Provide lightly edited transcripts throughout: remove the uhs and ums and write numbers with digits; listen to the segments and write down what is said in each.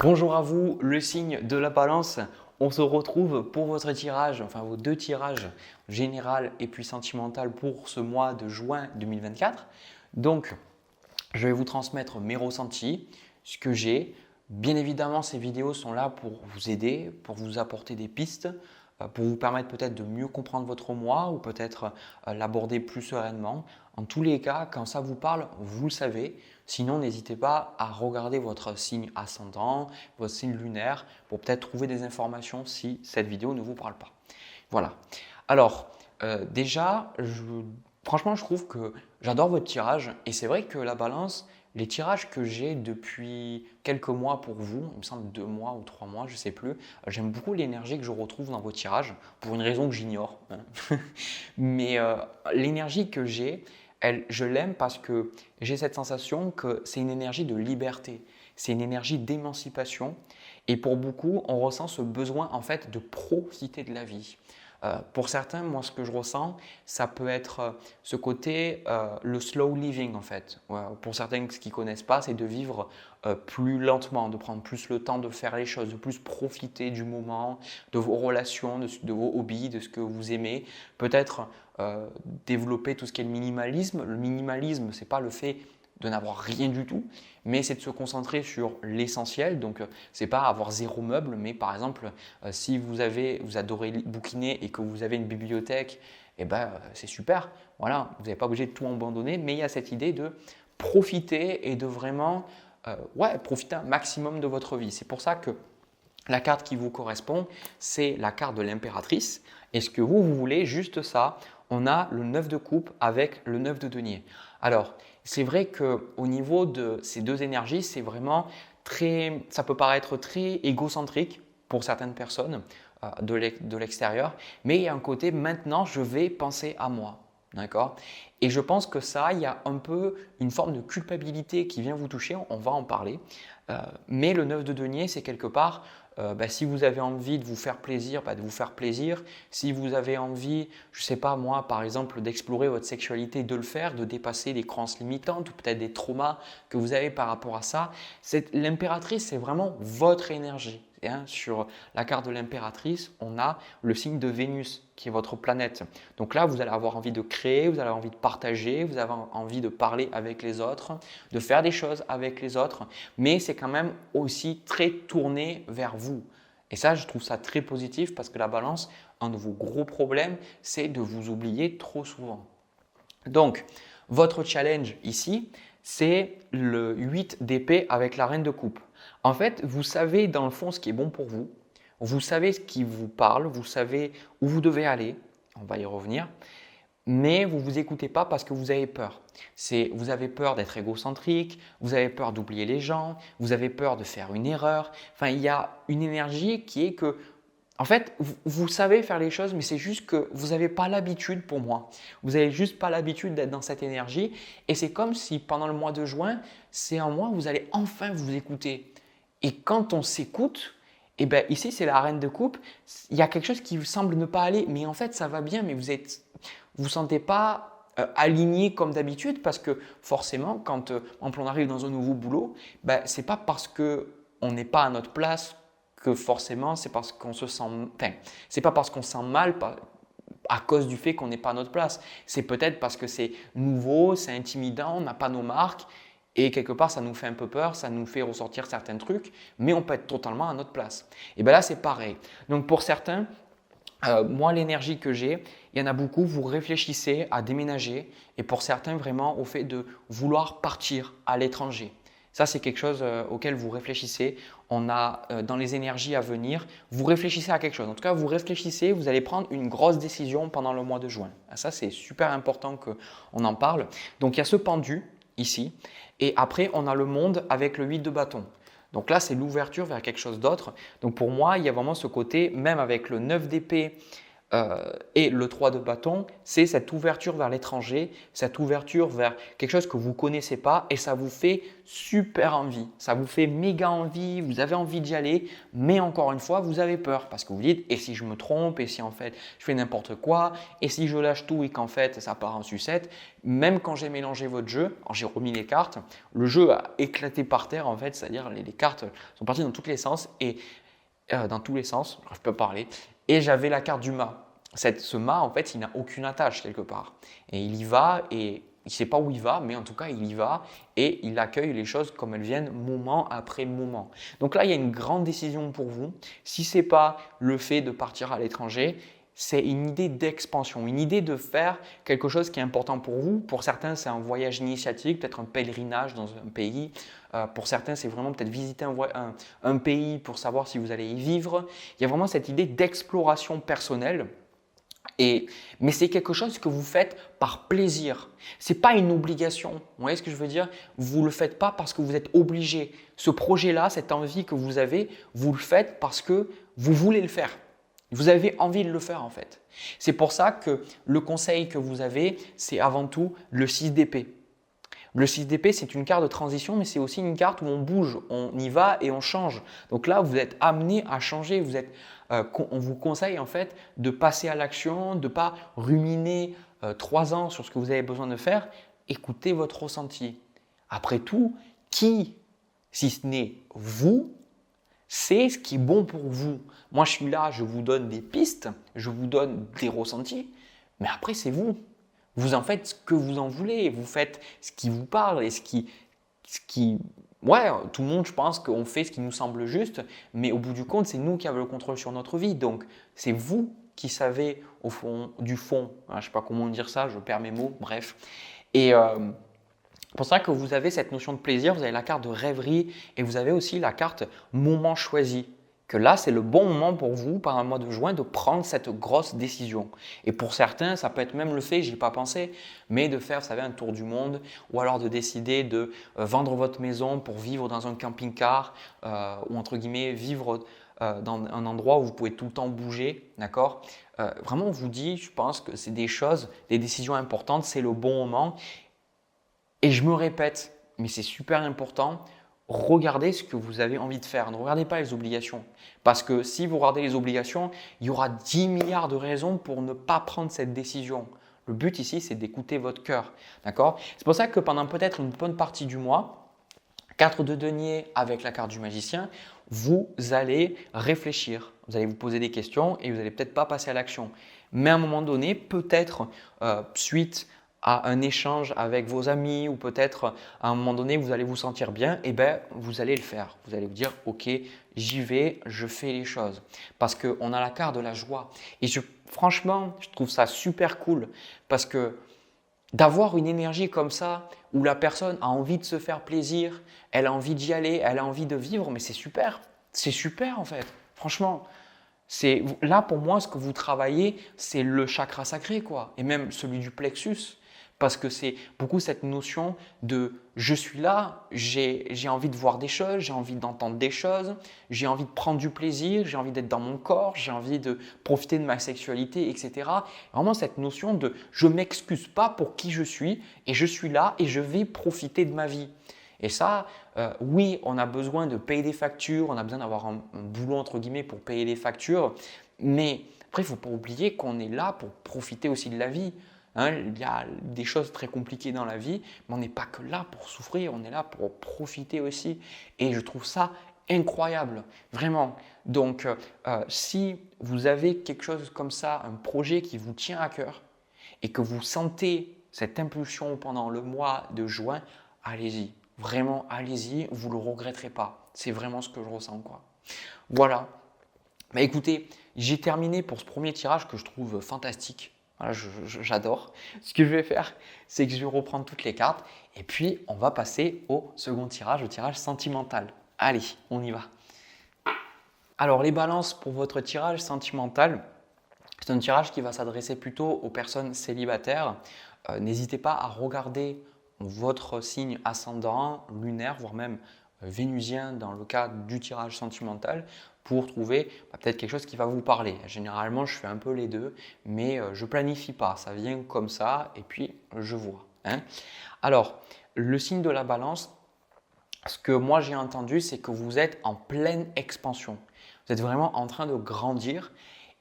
Bonjour à vous, le signe de la balance. On se retrouve pour votre tirage, enfin vos deux tirages, général et puis sentimental pour ce mois de juin 2024. Donc, je vais vous transmettre mes ressentis, ce que j'ai. Bien évidemment, ces vidéos sont là pour vous aider, pour vous apporter des pistes, pour vous permettre peut-être de mieux comprendre votre mois ou peut-être l'aborder plus sereinement. En tous les cas, quand ça vous parle, vous le savez. Sinon, n'hésitez pas à regarder votre signe ascendant, votre signe lunaire pour peut-être trouver des informations si cette vidéo ne vous parle pas. Voilà. Alors, déjà, franchement, je trouve que j'adore votre tirage et c'est vrai que la balance, les tirages que j'ai depuis quelques mois pour vous, il me semble 2 mois ou 3 mois, je ne sais plus, j'aime beaucoup l'énergie que je retrouve dans vos tirages pour une raison que j'ignore, hein. Mais l'énergie que j'ai, je l'aime parce que j'ai cette sensation que c'est une énergie de liberté, c'est une énergie d'émancipation et pour beaucoup, on ressent ce besoin en fait de profiter de la vie. Pour certains, moi, ce que je ressens, ça peut être ce côté, le slow living en fait. Ouais, pour certains qui ne connaissent pas, c'est de vivre plus lentement, de prendre plus le temps de faire les choses, de plus profiter du moment, de vos relations, de vos hobbies, de ce que vous aimez. Peut-être développer tout ce qui est le minimalisme. Le minimalisme, ce n'est pas le fait de n'avoir rien du tout, mais c'est de se concentrer sur l'essentiel. Donc, ce n'est pas avoir zéro meuble, mais par exemple, si vous adorez bouquiner et que vous avez une bibliothèque, eh ben, c'est super. Voilà, vous n'êtes pas obligé de tout abandonner, mais il y a cette idée de profiter et de vraiment profiter un maximum de votre vie. C'est pour ça que la carte qui vous correspond, c'est la carte de l'impératrice. Est-ce que vous voulez juste ça? On a le 9 de coupe avec le 9 de denier. Alors, c'est vrai qu'au niveau de ces deux énergies, c'est vraiment ça peut paraître très égocentrique pour certaines personnes de l'extérieur, mais il y a un côté maintenant, je vais penser à moi. D'accord? Et je pense que ça, il y a un peu une forme de culpabilité qui vient vous toucher, on va en parler. Mais le 9 de denier, c'est quelque part, si vous avez envie de vous faire plaisir, de vous faire plaisir. Si vous avez envie, je ne sais pas moi, par exemple, d'explorer votre sexualité, de le faire, de dépasser des croyances limitantes ou peut-être des traumas que vous avez par rapport à ça. L'impératrice, c'est vraiment votre énergie. Hein, sur la carte de l'impératrice, on a le signe de Vénus qui est votre planète. Donc là, vous allez avoir envie de créer, vous allez avoir envie de partager, vous avez envie de parler avec les autres, de faire des choses avec les autres, mais c'est quand même aussi très tourné vers vous. Et ça, je trouve ça très positif parce que la balance, un de vos gros problèmes, c'est de vous oublier trop souvent. Donc, votre challenge ici, c'est le 8 d'épée avec la reine de coupe. En fait, vous savez dans le fond ce qui est bon pour vous. Vous savez ce qui vous parle, vous savez où vous devez aller. On va y revenir. Mais vous ne vous écoutez pas parce que vous avez peur. Vous avez peur d'être égocentrique, vous avez peur d'oublier les gens, vous avez peur de faire une erreur. Enfin, il y a une énergie qui est que en fait, vous savez faire les choses, mais c'est juste que vous n'avez pas l'habitude pour moi. Vous n'avez juste pas l'habitude d'être dans cette énergie. Et c'est comme si pendant le mois de juin, c'est un mois où vous allez enfin vous écouter. Et quand on s'écoute, eh ben ici c'est la reine de coupe, il y a quelque chose qui semble ne pas aller, mais en fait ça va bien, mais vous sentez pas aligné comme d'habitude parce que forcément quand on arrive dans un nouveau boulot, c'est pas parce que on n'est pas à notre place que forcément c'est parce qu'on se sent, c'est pas parce qu'on se sent mal à cause du fait qu'on n'est pas à notre place. C'est peut-être parce que c'est nouveau, c'est intimidant, on n'a pas nos marques et quelque part ça nous fait un peu peur, ça nous fait ressortir certains trucs, mais on peut être totalement à notre place. Et bien là c'est pareil. Donc pour certains, moi l'énergie que j'ai, il y en a beaucoup, vous réfléchissez à déménager et pour certains vraiment au fait de vouloir partir à l'étranger. Ça, c'est quelque chose auquel vous réfléchissez. On a dans les énergies à venir, vous réfléchissez à quelque chose. En tout cas, vous réfléchissez, vous allez prendre une grosse décision pendant le mois de juin. Ça, c'est super important qu'on en parle. Donc, il y a ce pendu ici. Et après, on a le monde avec le 8 de bâton. Donc là, c'est l'ouverture vers quelque chose d'autre. Donc pour moi, il y a vraiment ce côté, même avec le 9 d'épée Et le 3 de bâton, c'est cette ouverture vers l'étranger, cette ouverture vers quelque chose que vous ne connaissez pas et ça vous fait super envie. Ça vous fait méga envie, vous avez envie d'y aller, mais encore une fois, vous avez peur parce que vous dites et si je me trompe, et si en fait je fais n'importe quoi, et si je lâche tout et qu'en fait ça part en sucette. Même quand j'ai mélangé votre jeu, quand j'ai remis les cartes, le jeu a éclaté par terre en fait, c'est-à-dire les cartes sont parties dans tous les sens et dans tous les sens, je peux parler. Et j'avais la carte du mât. Ce mât, en fait, il n'a aucune attache quelque part. Et il y va et il ne sait pas où il va, mais en tout cas, il y va et il accueille les choses comme elles viennent moment après moment. Donc là, il y a une grande décision pour vous. Si ce n'est pas le fait de partir à l'étranger, c'est une idée d'expansion, une idée de faire quelque chose qui est important pour vous. Pour certains, c'est un voyage initiatique, peut-être un pèlerinage dans un pays. Pour certains, c'est vraiment peut-être visiter un pays pour savoir si vous allez y vivre. Il y a vraiment cette idée d'exploration personnelle. Mais c'est quelque chose que vous faites par plaisir. Ce n'est pas une obligation. Vous voyez ce que je veux dire? Vous ne le faites pas parce que vous êtes obligé. Ce projet-là, cette envie que vous avez, vous le faites parce que vous voulez le faire. Vous avez envie de le faire en fait. C'est pour ça que le conseil que vous avez, c'est avant tout le 6 d'épée. Le 6 d'épée, c'est une carte de transition, mais c'est aussi une carte où on bouge, on y va et on change. Donc là, vous êtes amené à changer. On vous conseille en fait de passer à l'action, de ne pas ruminer 3 ans sur ce que vous avez besoin de faire. Écoutez votre ressenti. Après tout, qui, si ce n'est vous, c'est ce qui est bon pour vous. Moi, je suis là, je vous donne des pistes, je vous donne des ressentis, mais après, c'est vous. Vous en faites ce que vous en voulez, vous faites ce qui vous parle et ouais, tout le monde, je pense qu'on fait ce qui nous semble juste, mais au bout du compte, c'est nous qui avons le contrôle sur notre vie. Donc, c'est vous qui savez au fond du fond, hein, je ne sais pas comment dire ça, je perds mes mots, bref. Et c'est pour ça que vous avez cette notion de plaisir, vous avez la carte de rêverie et vous avez aussi la carte moment choisi. Que là, c'est le bon moment pour vous, par un mois de juin, de prendre cette grosse décision. Et pour certains, ça peut être même le fait, j'y ai pas pensé, mais de faire, vous savez, un tour du monde ou alors de décider de vendre votre maison pour vivre dans un camping-car ou entre guillemets vivre dans un endroit où vous pouvez tout le temps bouger, d'accord? Vraiment, on vous dit, je pense que c'est des choses, des décisions importantes, c'est le bon moment. Et je me répète, mais c'est super important, regardez ce que vous avez envie de faire. Ne regardez pas les obligations. Parce que si vous regardez les obligations, il y aura 10 milliards de raisons pour ne pas prendre cette décision. Le but ici, c'est d'écouter votre cœur. D'accord? C'est pour ça que pendant peut-être une bonne partie du mois, 4 de denier avec la carte du magicien, vous allez réfléchir. Vous allez vous poser des questions et vous n'allez peut-être pas passer à l'action. Mais à un moment donné, peut-être suite à un échange avec vos amis ou peut-être à un moment donné vous allez vous sentir bien, et bien vous allez le faire. Vous allez vous dire ok, j'y vais, je fais les choses parce qu'on a la carte de la joie. Et franchement, je trouve ça super cool parce que d'avoir une énergie comme ça où la personne a envie de se faire plaisir, elle a envie d'y aller, elle a envie de vivre, mais c'est super. C'est super en fait. Franchement, là pour moi ce que vous travaillez, c'est le chakra sacré quoi, et même celui du plexus. Parce que c'est beaucoup cette notion de je suis là, j'ai envie de voir des choses, j'ai envie d'entendre des choses, j'ai envie de prendre du plaisir, j'ai envie d'être dans mon corps, j'ai envie de profiter de ma sexualité, etc. Vraiment cette notion de je ne m'excuse pas pour qui je suis et je suis là et je vais profiter de ma vie. Et ça, oui, on a besoin de payer des factures, on a besoin d'avoir un boulot entre guillemets pour payer les factures, mais après il ne faut pas oublier qu'on est là pour profiter aussi de la vie. Il y a des choses très compliquées dans la vie, mais on n'est pas que là pour souffrir, on est là pour profiter aussi. Et je trouve ça incroyable, vraiment. Donc, si vous avez quelque chose comme ça, un projet qui vous tient à cœur et que vous sentez cette impulsion pendant le mois de juin, allez-y. Vraiment, allez-y, vous ne le regretterez pas. C'est vraiment ce que je ressens, quoi. Voilà. Bah, écoutez, j'ai terminé pour ce premier tirage que je trouve fantastique. Voilà, j'adore. Ce que je vais faire, c'est que je vais reprendre toutes les cartes et puis on va passer au second tirage, au tirage sentimental. Allez, on y va. Alors les balances pour votre tirage sentimental, c'est un tirage qui va s'adresser plutôt aux personnes célibataires. N'hésitez pas à regarder votre signe ascendant, lunaire, voire même vénusien dans le cas du tirage sentimental pour trouver peut-être quelque chose qui va vous parler. Généralement, je fais un peu les deux, mais je planifie pas. Ça vient comme ça et puis je vois. Alors, le signe de la balance, ce que moi j'ai entendu, c'est que vous êtes en pleine expansion. Vous êtes vraiment en train de grandir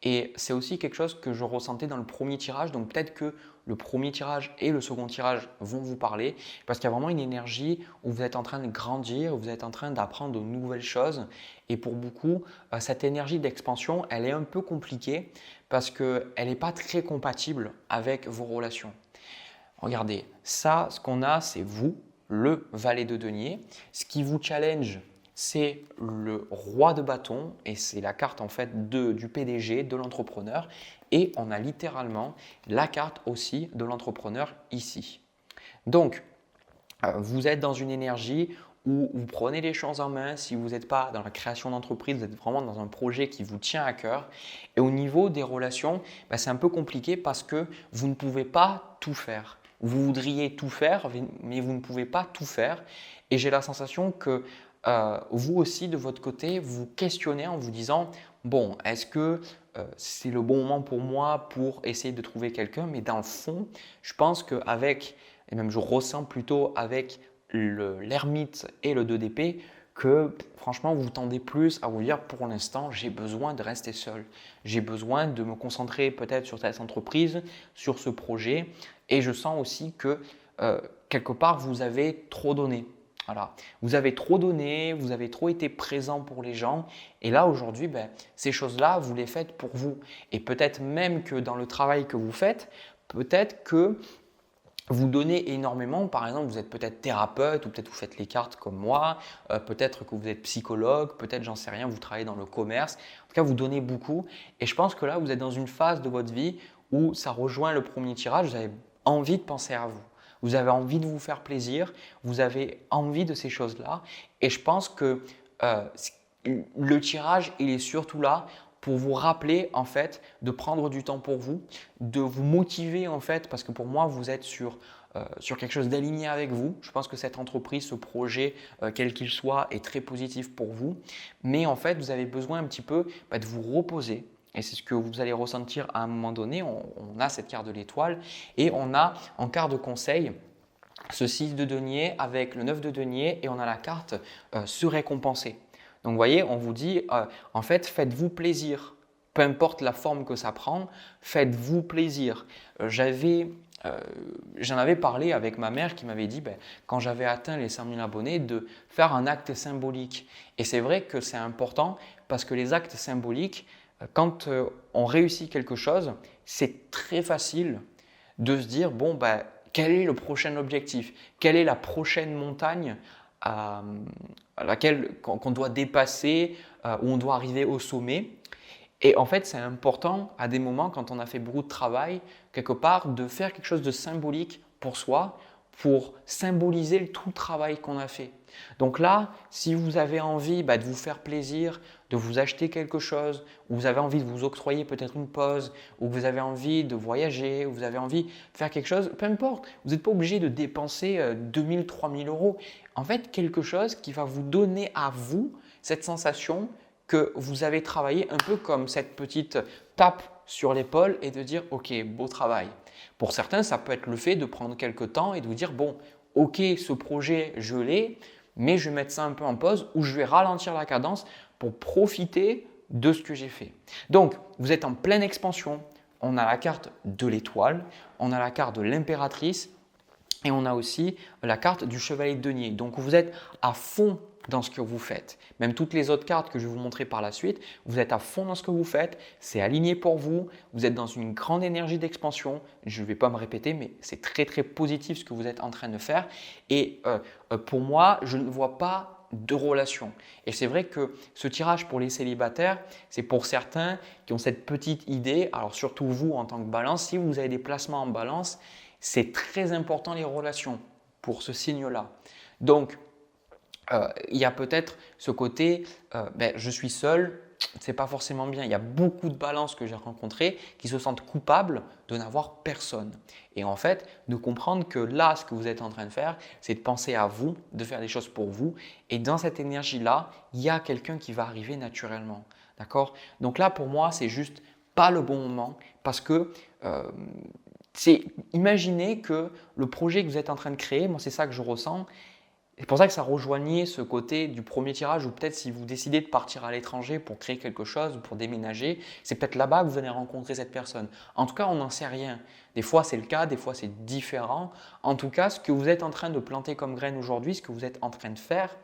et c'est aussi quelque chose que je ressentais dans le premier tirage. Donc peut-être que le premier tirage et le second tirage vont vous parler parce qu'il y a vraiment une énergie où vous êtes en train de grandir, où vous êtes en train d'apprendre de nouvelles choses. Et pour beaucoup, cette énergie d'expansion, elle est un peu compliquée parce qu'elle n'est pas très compatible avec vos relations. Regardez, ça, ce qu'on a, c'est vous, le valet de denier. Ce qui vous challenge, c'est le roi de bâton et c'est la carte en fait du PDG, de l'entrepreneur. Et on a littéralement la carte aussi de l'entrepreneur ici. Donc, vous êtes dans une énergie où vous prenez les choses en main. Si vous n'êtes pas dans la création d'entreprise, vous êtes vraiment dans un projet qui vous tient à cœur. Et au niveau des relations, c'est un peu compliqué parce que vous ne pouvez pas tout faire. Vous voudriez tout faire, mais vous ne pouvez pas tout faire. Et j'ai la sensation que vous aussi, de votre côté, vous questionnez en vous disant « Bon, est-ce que c'est le bon moment pour moi pour essayer de trouver quelqu'un ?» Mais dans le fond, je pense qu'avec, et même je ressens plutôt avec l'ermite et le 2 d'épée, que franchement, vous tendez plus à vous dire pour l'instant, j'ai besoin de rester seul. J'ai besoin de me concentrer peut-être sur cette entreprise, sur ce projet. Et je sens aussi que quelque part, vous avez trop donné. Voilà. Vous avez trop donné, vous avez trop été présent pour les gens. Et là, aujourd'hui, ces choses-là, vous les faites pour vous. Et peut-être même que dans le travail que vous faites, peut-être que vous donnez énormément. Par exemple, vous êtes peut-être thérapeute ou peut-être vous faites les cartes comme moi, peut-être que vous êtes psychologue, peut-être, j'en sais rien, vous travaillez dans le commerce. En tout cas, vous donnez beaucoup. Et je pense que là, vous êtes dans une phase de votre vie où ça rejoint le premier tirage. Vous avez envie de penser à vous. Vous avez envie de vous faire plaisir. Vous avez envie de ces choses-là. Et je pense que le tirage, il est surtout là pour vous rappeler en fait de prendre du temps pour vous, de vous motiver en fait parce que pour moi vous êtes sur quelque chose d'aligné avec vous. Je pense que cette entreprise, ce projet, quel qu'il soit, est très positif pour vous. Mais en fait, vous avez besoin un petit peu de vous reposer. Et c'est ce que vous allez ressentir à un moment donné. On a cette carte de l'étoile et on a en carte de conseil ce 6 de denier avec le 9 de denier et on a la carte se récompenser. Donc, vous voyez, on vous dit, en fait, faites-vous plaisir. Peu importe la forme que ça prend, faites-vous plaisir. J'en avais parlé avec ma mère qui m'avait dit, quand j'avais atteint les 100 000 abonnés, de faire un acte symbolique. Et c'est vrai que c'est important parce que les actes symboliques, quand on réussit quelque chose, c'est très facile de se dire, bon, quel est le prochain objectif? Quelle est la prochaine montagne à laquelle qu'on doit dépasser, où on doit arriver au sommet. Et en fait, c'est important à des moments quand on a fait beaucoup de travail, quelque part, de faire quelque chose de symbolique pour soi, pour symboliser tout le travail qu'on a fait. Donc là, si vous avez envie de vous faire plaisir, de vous acheter quelque chose, ou vous avez envie de vous octroyer peut-être une pause, ou vous avez envie de voyager, ou vous avez envie de faire quelque chose, peu importe, vous n'êtes pas obligé de dépenser 2 000, 3 000 euros. En fait, quelque chose qui va vous donner à vous cette sensation que vous avez travaillé un peu comme cette petite tape sur l'épaule et de dire « Ok, beau travail ». Pour certains, ça peut être le fait de prendre quelques temps et de vous dire « Bon, ok, ce projet, je l'ai, mais je vais mettre ça un peu en pause ou je vais ralentir la cadence pour profiter de ce que j'ai fait ». Donc, vous êtes en pleine expansion. On a la carte de l'étoile, on a la carte de l'impératrice et on a aussi la carte du chevalier de denier. Donc, vous êtes à fond dans ce que vous faites. Même toutes les autres cartes que je vais vous montrer par la suite, vous êtes à fond dans ce que vous faites, c'est aligné pour vous, vous êtes dans une grande énergie d'expansion. Je ne vais pas me répéter, mais c'est très très positif ce que vous êtes en train de faire. Et pour moi, je ne vois pas de relation. Et c'est vrai que ce tirage pour les célibataires, c'est pour certains qui ont cette petite idée, alors surtout vous en tant que balance, si vous avez des placements en balance, c'est très important les relations pour ce signe-là. Donc, il y a peut-être ce côté, je suis seul c'est pas forcément bien. Il y a beaucoup de balances que j'ai rencontrées qui se sentent coupables de n'avoir personne. Et en fait, de comprendre que là, ce que vous êtes en train de faire, c'est de penser à vous, de faire des choses pour vous. Et dans cette énergie-là, il y a quelqu'un qui va arriver naturellement. D'accord? Donc là, pour moi, c'est juste pas le bon moment parce que imaginez que le projet que vous êtes en train de créer, moi c'est ça que je ressens. C'est pour ça que ça rejoignait ce côté du premier tirage ou peut-être si vous décidez de partir à l'étranger pour créer quelque chose ou pour déménager, c'est peut-être là-bas que vous allez rencontrer cette personne. En tout cas, on n'en sait rien. Des fois, c'est le cas, des fois, c'est différent. En tout cas, ce que vous êtes en train de planter comme graine aujourd'hui, ce que vous êtes en train de faire,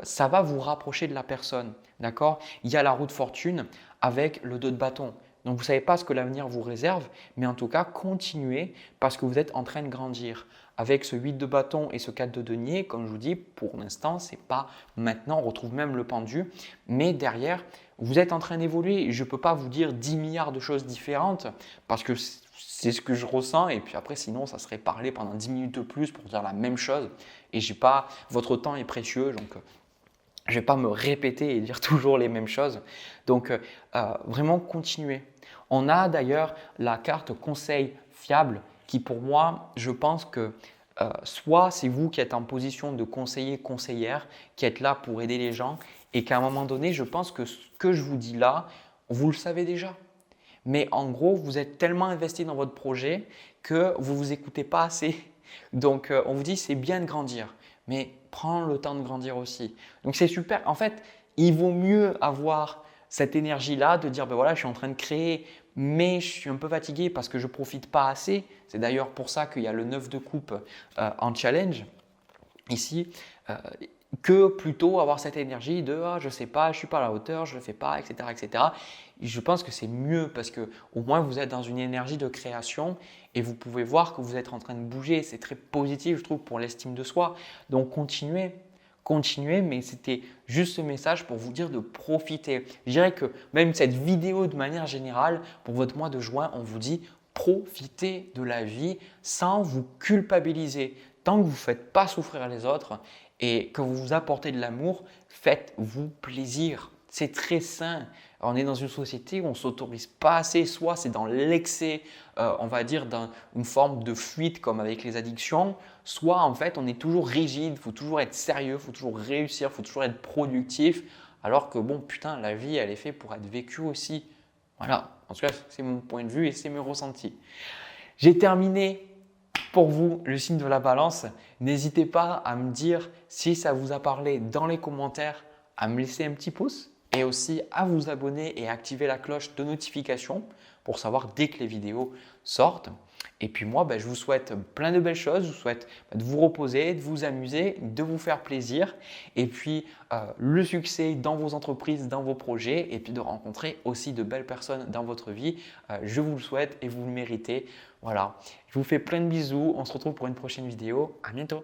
ça va vous rapprocher de la personne. D'accord? Il y a la roue de fortune avec le 2 de bâton. Donc, vous ne savez pas ce que l'avenir vous réserve, mais en tout cas, continuez parce que vous êtes en train de grandir. Avec ce 8 de bâton et ce 4 de denier, comme je vous dis, pour l'instant, ce n'est pas maintenant, on retrouve même le pendu, mais derrière, vous êtes en train d'évoluer. Je ne peux pas vous dire 10 milliards de choses différentes parce que c'est ce que je ressens et puis après, sinon, ça serait parler pendant 10 minutes de plus pour dire la même chose et votre temps est précieux, donc je ne vais pas me répéter et dire toujours les mêmes choses. Donc, vraiment continuez. On a d'ailleurs la carte conseil fiable qui pour moi, je pense que soit c'est vous qui êtes en position de conseiller, conseillère, qui êtes là pour aider les gens et qu'à un moment donné, je pense que ce que je vous dis là, vous le savez déjà. Mais en gros, vous êtes tellement investi dans votre projet que vous ne vous écoutez pas assez. Donc, on vous dit c'est bien de grandir, mais prends le temps de grandir aussi. Donc, c'est super. En fait, il vaut mieux avoir cette énergie-là de dire ben voilà, je suis en train de créer, mais je suis un peu fatigué parce que je ne profite pas assez. C'est d'ailleurs pour ça qu'il y a le 9 de coupe en challenge ici. Que plutôt avoir cette énergie de ah, je ne sais pas, je ne suis pas à la hauteur, je ne le fais pas, etc., etc. Je pense que c'est mieux parce que au moins vous êtes dans une énergie de création et vous pouvez voir que vous êtes en train de bouger. C'est très positif, je trouve, pour l'estime de soi. Donc continuez, mais c'était juste ce message pour vous dire de profiter. Je dirais que même cette vidéo de manière générale, pour votre mois de juin, on vous dit profitez de la vie sans vous culpabiliser. Tant que vous ne faites pas souffrir les autres et que vous vous apportez de l'amour, faites-vous plaisir. C'est très sain. On est dans une société où on ne s'autorise pas assez, soit c'est dans l'excès, on va dire dans une forme de fuite comme avec les addictions, soit en fait on est toujours rigide, il faut toujours être sérieux, il faut toujours réussir, il faut toujours être productif, alors que bon putain la vie elle est faite pour être vécue aussi. Voilà, en tout cas c'est mon point de vue et c'est mes ressentis. J'ai terminé pour vous le signe de la balance. N'hésitez pas à me dire si ça vous a parlé dans les commentaires, à me laisser un petit pouce et aussi à vous abonner et activer la cloche de notification pour savoir dès que les vidéos sortent. Et puis moi, je vous souhaite plein de belles choses. Je vous souhaite de vous reposer, de vous amuser, de vous faire plaisir et puis le succès dans vos entreprises, dans vos projets et puis de rencontrer aussi de belles personnes dans votre vie. Je vous le souhaite et vous le méritez. Voilà, je vous fais plein de bisous. On se retrouve pour une prochaine vidéo. À bientôt.